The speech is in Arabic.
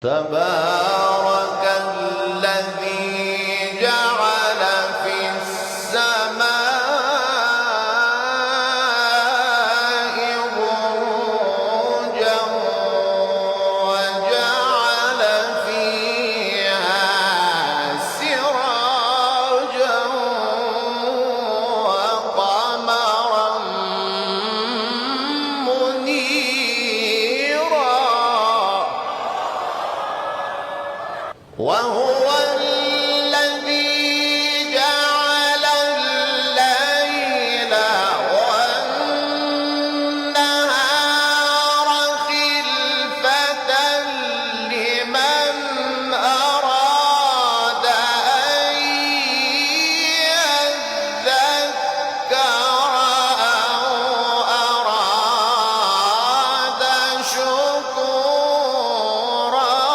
تبارك الذي جعل في السماء بروجا وجعل فيها سراجا وقمرا منيرا وهو